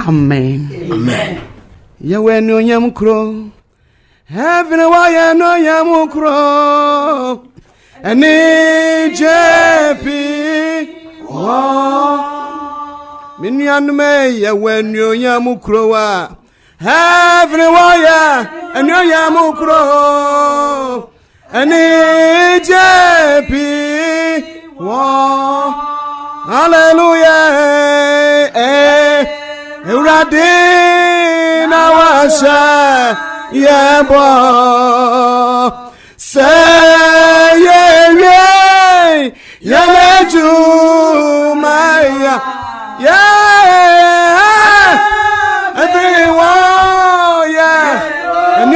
Amen. Amen. Yewe no yamukro. Heaven why no yamukro. Ani JP. Minyanume yewe no yamukro wa. Heaven why no yamukro. Ani JP. Hallelujah. Euradina washa yebo say yeah yemeju maya yeah everyone yeah and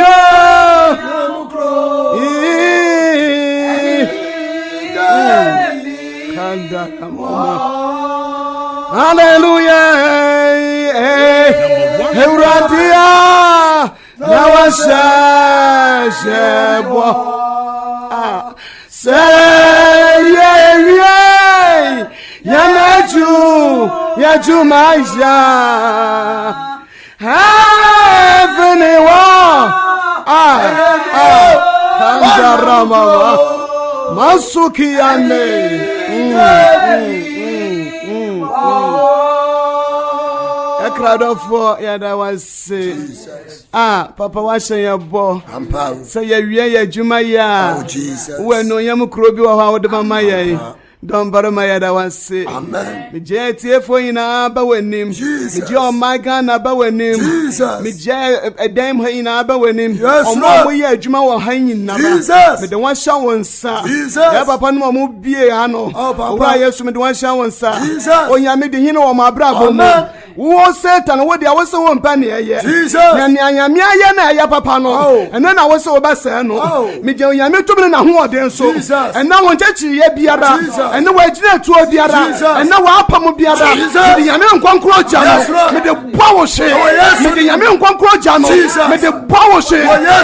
hallelujah. Euradia nawasha shebo say yeah yameju maisha heaven kandarama masuki ane crowd of yada was papa washe ya bo say ya juma ya we no yam krobi wa ha wode mama ya don bara ma yada was amen me je tiefo ina ba wanim me je o my Ghana ba wanim me je edam ha ina ba wanim o mo ya juma wa hanyin na ba me de wan sha won sa ya papa no mo bie ha no ora Yesu me de wan sha won sa o nya me de hin o ma bra bo mo wo Satan wo dia wo se wo mpa ne ye na ne anyame aye na ya papa no eno na wo se wo ba se no me je onyame to me na ho ode so ena won chechi ye biara ena wo agina tuo biara ena wo apam biara me de nyame nkonkro ja no me de bawo she me de nyame nkonkro ja no me de bawo she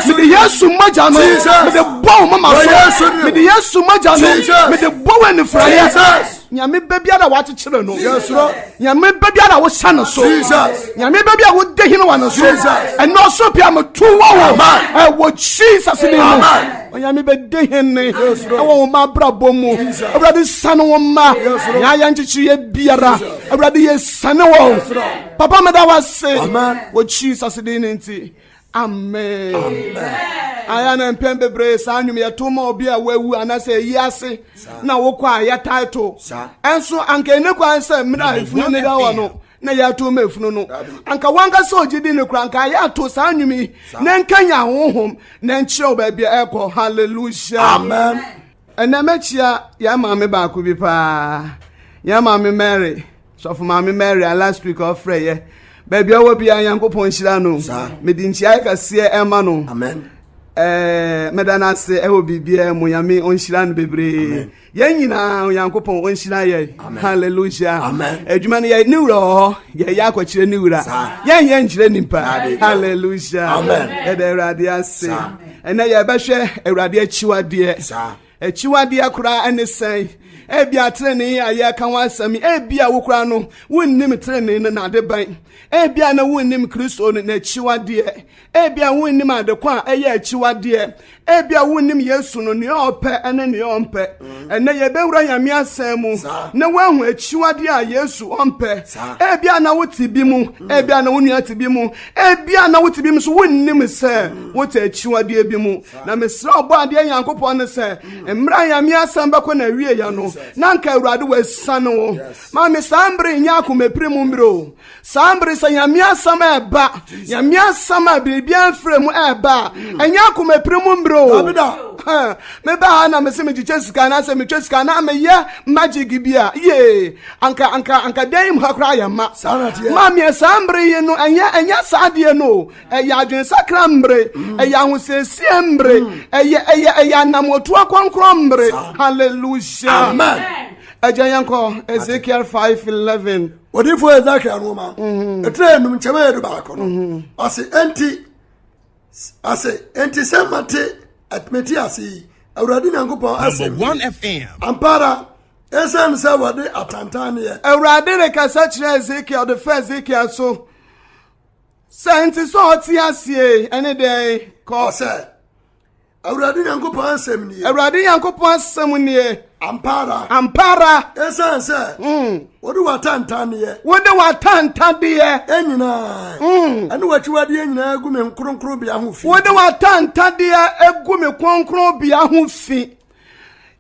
me de Yesu maja no me de bawo mama so me de Yesu maja no me de bawo ni fraye nyame babiara wa chechire no nyame babiara wo sane so nyame babia wo dehine wa no so and no so pia me tu wo wo Jesus ni no nyame be dehine wo ma brabo mu obrade sane wo ma nya ya nchichi ye biara obrade ye sane wo papa me da wa say wo Jesus ni nti amen ayana mpembe bre sa anwum ya to ma obi a wawu anase yiase na wo kwa ya title enso anka ne kwa se mra ifunu ne da no na ya to ma ifunu no anka wanga so ogidi ne kura anka ya to sa anwumi na nkanya honhom na nchiro ba bia eko hallelujah amen ena mechia ya mame ba ko bi pa ya mame Mary so for mame Mary last week of frey baby owo bia yankopon hira no medinchi ai kase ema no amen medana se ewo bibia mu yame onhira no bebre yen nyina yankopon onhira ye hallelujah amen adwuma no ye niwro ye ya kwakire niwra yen ngire nimpa hallelujah amen ede urade ase ena ye behwe urade achiwade achiwade akura anesan ebia trene ya ya kan wasami ebia wokura no wonnim trene na ade ban ebia na wonnim Kristo na chiwade ebia wonnim adekwa eya chiwade ebia wonnim Yesu no ne ope ene ne ompe ene ye bewura yame asemu na wahu chiwade a Yesu ompe ebia na wotibi mu ebia na wonu atibi mu ebia na wotibi mu so wonnim se wota chiwade bi mu na mesra obo ade Yankopon ne se emra yame asamba ko na wie ya no nanka Awurade wasano ma me sambre nya akomepre mu mbro sambre sa yame asama eba yame asama bibia frem eba enya akomepre mu mbro me ba na me se me chichesika na se me chesika na me ye magic bia ye anka dem hakra ya ma me sambre ye no enya sade no ya adwen sakra mbre ya hosesie mbre ya namoto akonkro mbre hallelujah amen ajanyanko Ezekiel 5:11 odifo Ezekiel no ma etre num chema edu ba ko no ase enti semate atmeti ase Awurade Nyankopon ase 1 FM ampara esen se wode atantane ye Awurade ne kasa kire Ezekiel the first Ezekiel so Senti so tiasie ene dey ko say Awurade Nyankopɔn asɛm nie. Awurade Nyankopɔn asɛm nie. Ampara. Esan sɛ. Wode watantaneɛ. Wode watantadeɛ. Enyina. Ɛne wachiwadeɛ nyina egu me nkronkron bia ho fi. Wode watantadeɛ egu me kronkron bia ho fi.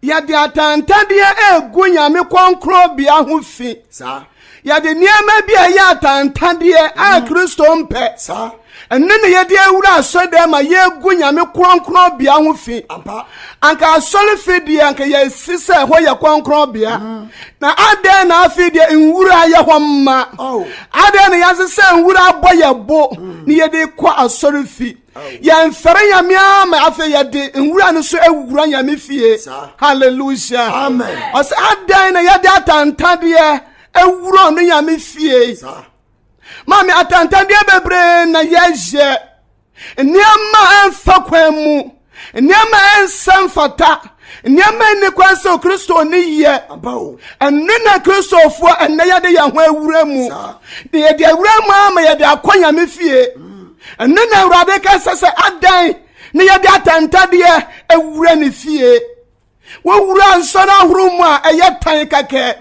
Yade atantadeɛ egu nyame kronkron bia ho fi. Sa. Yade niema bia ya atantadeɛ a Kristo mpɛ. Sa. Enne ne yede awura asode ma yegu nyame kronkron bia ho fi. Anka asole fi die anka ye sise ho ye kronkron bia. Na ade na afi die nwura ye ho ma. Ade na yasise nwura boye bo ne yede kwa asole fi. Ye mfere nyame ama afi yede nwura no so ewura nyame fie. Hallelujah. Amen. Os ade na yede atantade ewura no nyame fie. Mami atantade bebre na yeje niama enfa kwemu niama ensamfata niama ni kwanse Kristo ni ye enna Kristo fo enna yade ya ho awura mu de yade awura mu ama yade akonya me fie enna na Awurade ka sese adan ne yade atantade awura ne fie wo wura nso na huru mu a eyetan kake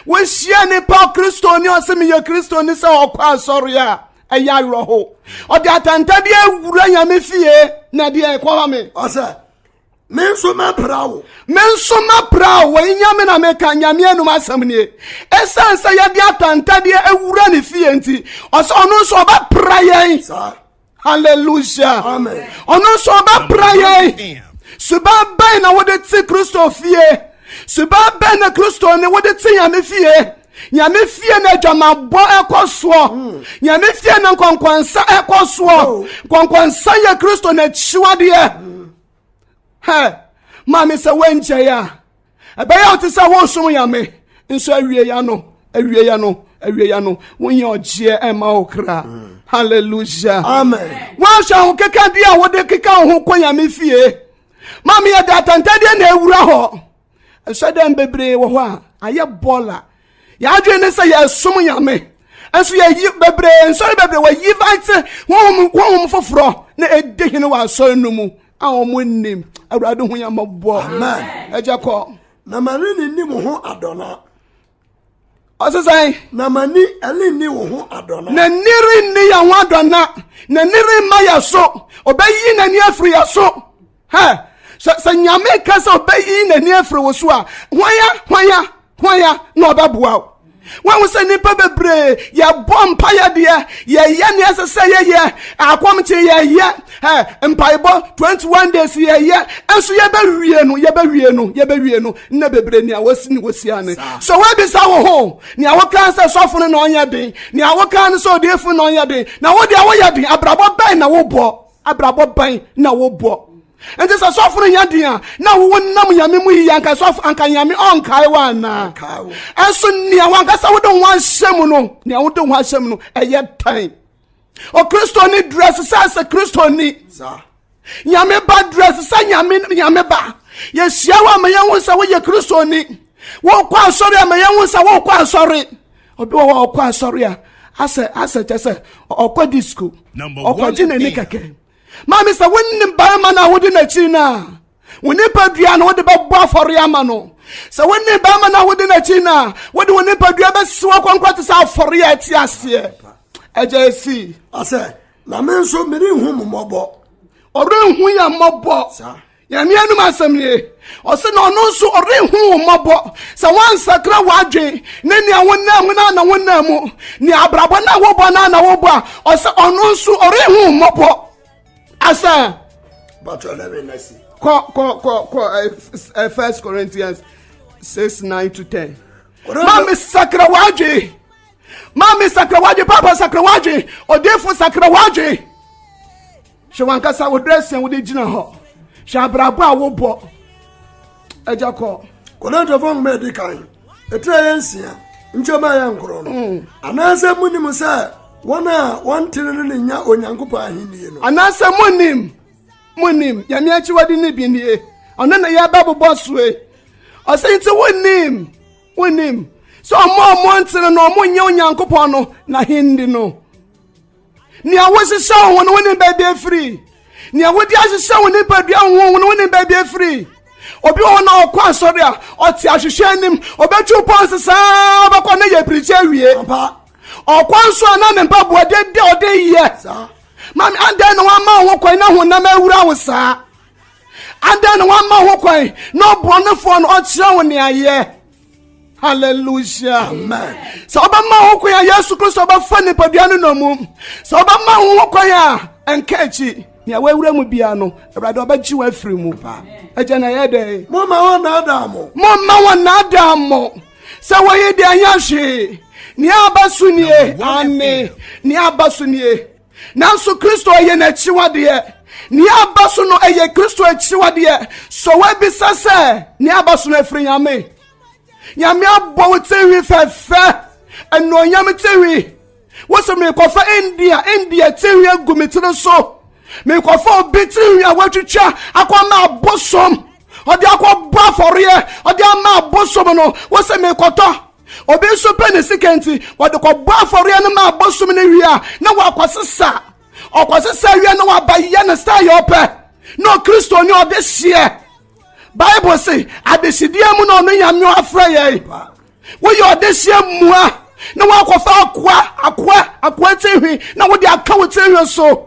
wo sia ni pa Kristo ni o se me ye Kristo ni se okwa asori a eya roho o de atantade awura nyame fie na de e kwa me o se menso ma prawo wo nyame na me ka nyame anum asam ni esansa ye de atantade awura ne fie nti o se ono so ba prayen hallelujah amen ono so ba prayen suba bai na wode ti Kristo fie suba bai na Kristo ne wode ti nyame fie na jamabo ekoso nyame fie na kwankwansa ekoso kwankwansa ya Kristo na chiwade mami se wenje ya ebe ya otisa wo sum nyame nso awie ya no wonye ogie ema okra hallelujah amen wa sha ho keka dia wode keka ho kwanyame fie mami ya datantade na ewura ho so dem bebre wo ho a aye bola ya adwe ne se ya sum nyame enso ya yi bebre enso bebre wa yi vite won foforo na edehine wa so numu awon nim Awurade ho ya mabo amen ejako na mani ni nim ho adona osesai na mani eli ni ho adona na niri ni ya ho adona na niri ma ya so obayi na ni afri ya so sa nyame kasa obayi na ni afri wo so a hwaya na obaboa wan se nipa bebre ya bompa ya de ya ne asese ye akwamche ye empaibo 21 days ye enso ye bawie no na bebre ni awasi ane so we be sa wo ho ni awoka se sofo no onya den ni awoka ne so defu no onya den na wo de awoya den abrabo ban na wo bo and this suffer yadia na wo nam yame mu yanka suffer anka yame on kai wana enso nia wanka sa wo don wan hyem no nia wo don wan hyem no eye tan o Kristo ni dress sa Kristo ni yame ba dress sa yame ba ye sia wa me yan sa wo ye Kristo ni wo kwa sorry ma yan sa wo kwa sorry obi wo kwa sorry a ase tese okwa disco okwa jine ni kake mami sa wonni ba ma na wodi na chi na woni padua na wodi ba bo afore ama no sa wonni ba ma na wodi na chi na woni padua ba siwa kwankwate sa afore ya ti ase eje si ase na me nso meri hu mobo ore hu ya mobo ya mi anu masam ni o se na ono nso ore hu mobo sa wan sakra wadwe ne ni awona na wona mu ni abrabo na wo bo na wo bo o se ono nso ore hu mobo asa but let me see First Corinthians 6:9-10 mami sakrawaje papa sakrawaje odefu sakrawaje shwanka sa wo dress en wo de gina ho shabrabo a wo bo ejako kona to fon medical etra yensia nchoma ya nkoro no anase munim sa wana wantene no nya onyankopa ahini no anase munim ya mi achi wadi ne bi nie ona na ya babu boswe o se nti wonim so mo ntene no mo nya onyankopa no na hindi no Nia was so when winning baby free. Nia would just so when baby winning baby free. Obi on our quan sorry, or Tiashan him, or bet you pass the sound of a preacher. Or quan so and Bob were dead day, yes. Mammy, and then 1 man walk away now when I was, sir. And then 1 man walk away, no bonnet phone or showing near ye. Hallelujah. Amen. So about my walk away, yes, to cross about funny Padiano no moon. So about my walk away and catch it. Yeah, where would be ano? Rather bet you a free move. A general Mama, one Adamo. So why you there, Yashi? Niabasunie, Anne, Niabasunie. Now so Christo yen at Chiwadia. Niabasuno a Christo at Chiwadia. So where be Sasa? Niabasune free yame. Yamia Boweteri fair and no Yamateri. What's a make of India? India, Teria Gumitino so. Me ko for betiri ya watwitwa akwa ma bosom odi akwa bra for ye odi ma bosom no wo se me koto obi so pene sekenti odi ko bra for ye no ma bosom ne wia na wa kwasesa okwasesa wia na wa baye na star yo pe no Kristo ni odehie Bible say adesidie mu no no yame afra ye wo ye odehie mua na wa kwafa akwa tehwi na wo di aka wo tehwi so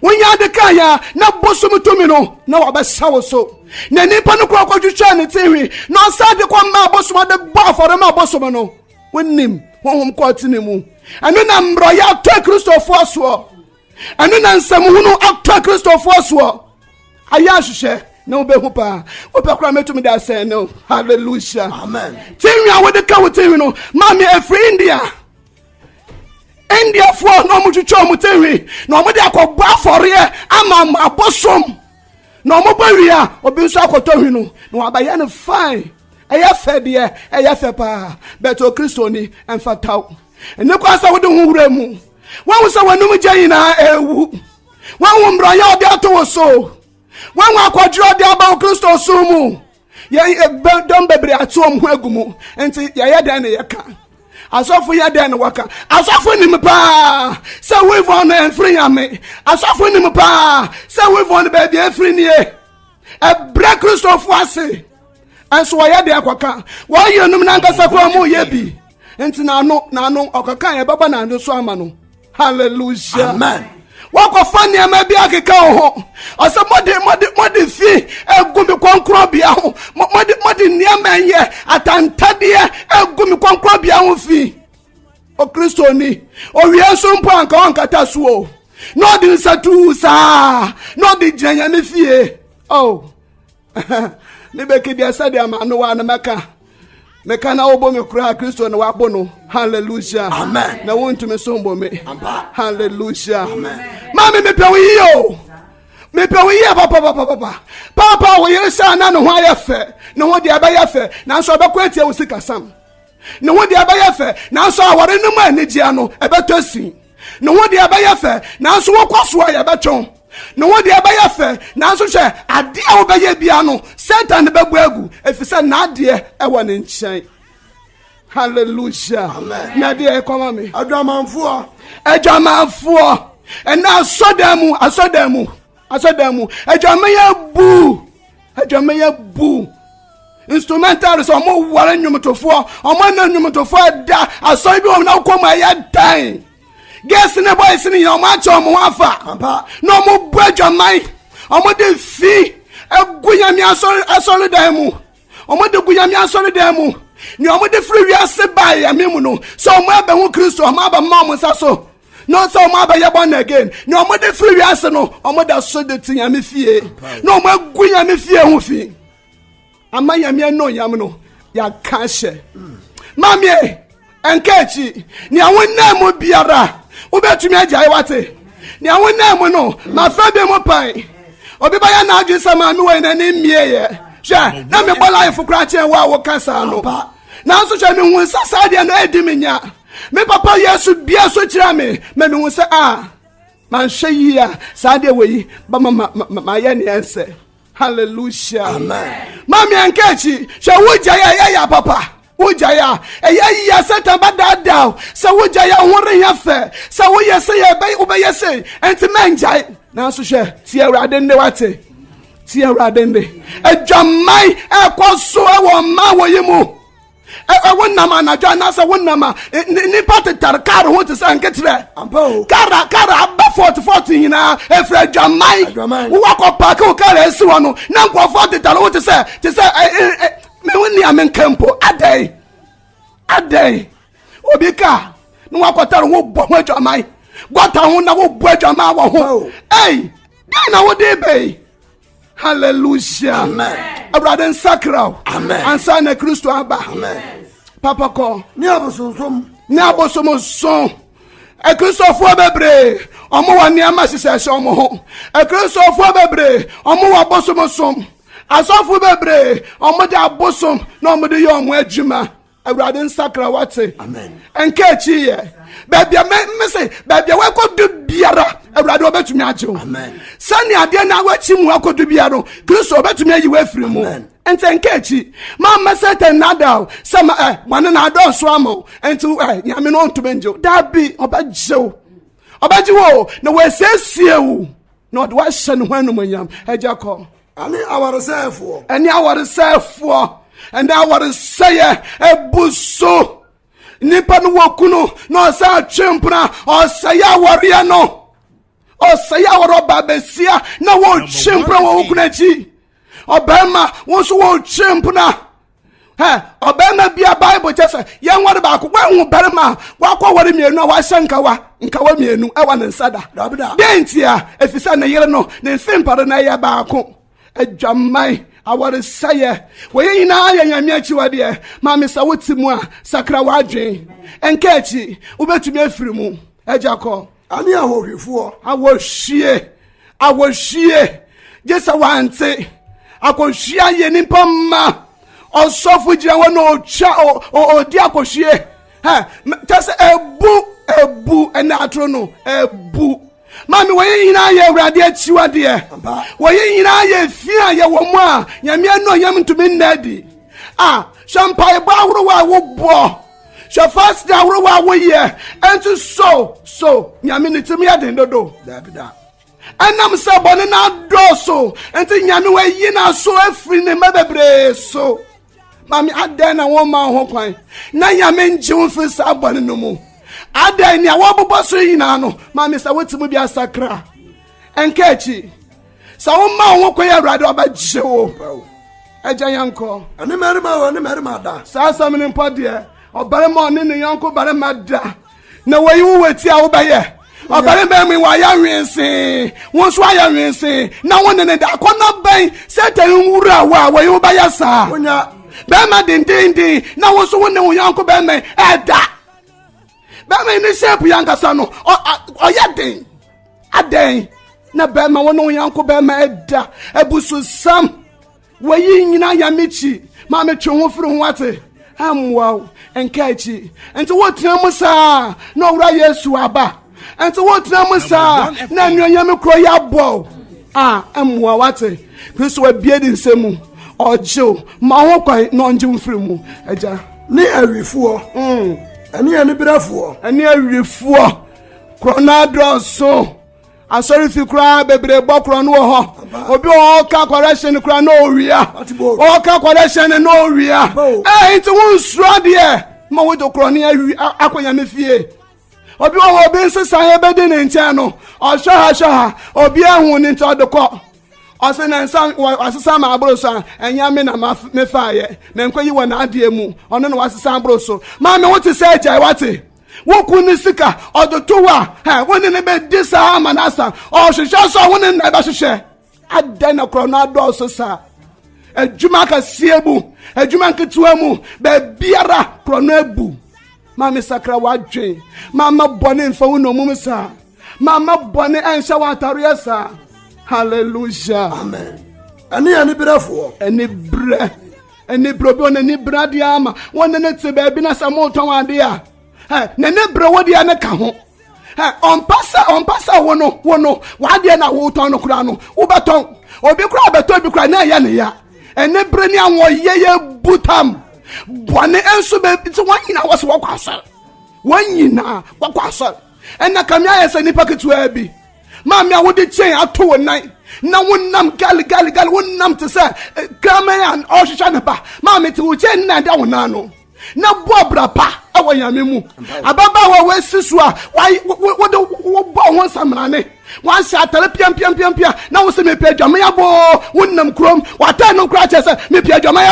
when ya de kaya na bosom to me no na wa besawo so na nipa no kwa twetwa ne tewi no sade kwa ma bosom de ba for ma bosom no wonnim honhom kwa tinemu anu na mbro ya to Christopher so anu na nsam hunu akto Christopher so aya hwehwe na obehu pa opekura metumi da say no hallelujah amen tewi a wo de ka wo tewi no ma me afri India for no mutucho mutewi no mo de akọba afọre ama abosom no mo bawia obi nso akọtọhwi no no abaye ne fine eya fede eya fepa beto Kristo ni emfataw ene kwa sa wo de hunwura mu wan so wanum gyina ewu wan wo mbra ya ode ato so wan akọdro de aba Kristo so mu ye dom bebre atom ho agumu enti ye dan ne ye ka Asofu ya den waka asofu ni mpa se we von en free yame asofu ni mpa se we von be be free nie e break Christopher ase anso ya de akwaka wo yenum na nkasa kwa mu ye bi enti na no okaka ya baba na ndo so ama no hallelujah amen wako fani ama bi akeka ho asa mode fi egumi konkro bia ho mode niama ye atantade egumi konkro bia ho fi o Kristo ni o wieso mpo anka onkata suo no di satu sa no di janya me fie oh ni beki dia sade ama no wa na meka na obo me kura Kristo na wabo no hallelujah amen na wontu me sombo me hallelujah amen mami me pewo yo me pewo yi papa wo yesa na no ho ayefe no ho de abaye fe na so obekwa etie wo sikasam no ho de abaye fe na so awore no mu anigye no ebetosi no ho de abaye fe na so wo kwaso ya betwon no wo de abaye fe na so hwe ade a wo beye bia no Satan bebu agu efise na ade e wo ne nchen hallelujah amen na de e koma me adwamanfo ena asodamu adwamaya bu instrumental so mo ware nwumtofo omo na nwumtofo da aso bi o na koma ya dan guess ne boys ni o ma cha omo afa no mo bu adwaman omo de fi eguyami asori dan mu omo de guyami asori dan mu ni omo de free wiase bai amemu no so omo aba hu Kristo omo aba ma omo saso no so omo aba ye born again ni omo de free wiase no omo da so de tinyame fie no omo guyami fie hu fi amayame no yam no ya kashe mamie enkechi ni awonna mo biara obetumi agyae wate ni awonna mo no ma fa be mo pan obi ba ya na adwe sama mi we na ni mie ye hwe na me bola life kra che wa wo kasa no na so hwe me hu sasa de na edi menya me papa Yesu bia so kira me hu se man hwe yi a sa de we ba ma ye ne ense hallelujah amen mami ankechi hwe wo gya ya papa Ujaya, a ya set about that down. So Ujaya, one yafe. So we say, obey say, and to manjai. Now, so share, Tierra dende wate. Tierra dende. A jamai, a quaso, one ma, where you move. I want Nama, Najanasa, one Nama, Nipata Tarkar, what is and get there. Kara, about 40, a Fred Jamai, walk up Paco, Kara, Suano, Nampa 40, what to say, me am in campo a day. Obika, no water won't watch on my what I won't watch on my home. Hey, I would be. Hallelujah. Amen. Abraden Sakra. Amen. And Son of Christo Abba. Amen. Papa call. Niabosum son. A Christopher Bebre. Omo near Massisa Somo. A Christopher Bebre. Omo Bosom som. As of Bebre. Omo da bosom. No more the young Wedjima. Abraden Sakra Wate. Amen. And catch here. Baby, I say, baby, I could do Biara. A rather bet to me. Amen. Sunny, I dare not watch him walk to Biaro. Christo bet to me you were free. Amen. And then catch it. Mamma said another. Some one and I don't swammo. And to Yamin on to Benjo. That be about Joe. About you. No way says you. Not Washington when yam. Hey, Jacob. Any hour self for. Any hour self for. And I want to say a busso. Nipa no wakuno no sa chempra o saya warrior no o saya woroba besia na wo chempra wo kunachi obema wo so wo chempna obema bia bible chesa yen wore ba ko wan berma wa ko wore mienu wa shankawa nkawa mienu e wa nsada dentia efisa na yere no ne mfempare na ya ba ko adwamai awore saye we yina yanyame achiwade ma me sa wotimu a sakra wadwen enkachi ubetumi afiri mu ejako ani ahohwefo awohwie jesa wante akohwia ye nipa ma osofu jira wona ocha odi akohwie tase ebu ena atrono ebu Mami we yina ye awrade achiwade we yina ye fia ye wo mu a nyame no yam ntumi nnadi champai ba woro wa wo bo shafas da woro wa wo ye enti so nyame ne timi aden dodo da anam se bone na doso enti nyame we yina so afri ne mabebre so mami aden na wo ma ho kwan na nyame nje wo fi sa bone no mu adan ni awobobo so yina no mami sa wetimu bia sakra enkechi sa wo ma wo koy awrade obaje wo eja yanko ani merima da sa samne mpode obare ma oni ne yanko bare ma da na wayi wo weti a wo baye obare ba mi wa ya hwense won so ya hwense na won ne da kona ban setan wura wa wayi wo baye sa onya ba ma din na wo so won ne wo yanko ba me eda Bama in the shape yanga sano o yaden aden na bema wono yanko bema eda ebusu sam wayi nyina ya mechi ma metwe ho firi ho ate amwa enkachi enti wotina musa na owura Yesu aba enti wotina musa na nyonya kro ya bo amwa wate Kristo abie di nsemu ojo ma ho kwan na onje mfiri mu eja ni awifo ani brafo ani awifo kronado so asori fi kra bebre bo kro no ho obi o ka correction kra no owia o ka correction no owia nti won suro de ma wo do kro ne akonya me fie obi o obi nsesa ye bede ne nche no o hwa obi ehun ni nto dokọ Osena nsan wasesa ma abroso enya me na me faaye na nkwayi wona ade mu ono na wasesa abroso ma me wote se agya wate woku ni sika odotowa woni ne be disa manasa o hwehwe so woni na ba hwehwe adda na krona do so sa adwuma ka siebu adwuma nketua mu be biara krona ebu ma me sakra wadwen mama bone mfa wono mum sa mama bone ansha watare sa. Hallelujah. Amen. Ani brafo. Ani brobi on ani brade ama. Won ne te ba bi na samo ton ade a. Ne bro wodi a ne ka ho. On passa wono wade na wo ton no kura no. Wo beton. Obi kura beton bi kura na ya ne ya. Ene bre ni anwo yeye butam. bɔne enso be nti wanyina wɔ se wɔkɔ asɔre wanyina wɔkɔ asɔre ɛna kamia yɛ sɛ nipa ketewa bi maame a wode kyɛn ato wo nan na wonam gali wonam te sɛ kraman a ɔhwehwɛ ne ba maame te wo kyɛn na da wo nan no na bɔ brapa awɔ nyame mu ababa wa wasi so a wode bɔ ho samrane wansi atare piam na wo se me pe adwame ya bo wonnam krom wata no kra che se me pe adwame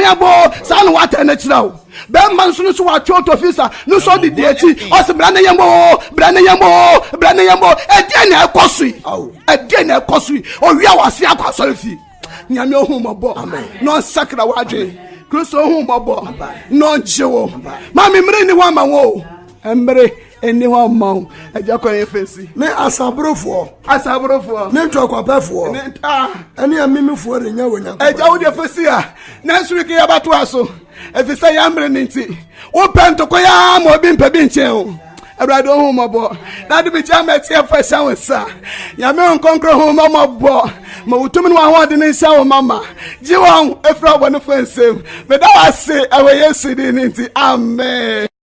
ya bo sa no wata na kira wo be man so so wa chot officer no so de eti o se bra na yembo e na ekosui o wi awase akwasore fi nyame ohun mobo no sakra wadwe Kristo ohun mobo no jewo mami mre ni wa ma wo emre eni wa ma ajakọ efesi ne asabrofo ne ntwakopefo ne eni amimifo re nya wonya ejawo de efesi a na nsuke ya bato aso efisa ya mre nti wo pentoko ya ma obi mpa bi nchen o Awurade ohun mobo na de bi jama tie fa sha wonsa ya me nkonkro ohun mobo ma utumi no ho de ne sha wo mama ji won efra bo ne fa nsem me da wase awe Yesu di nti amen.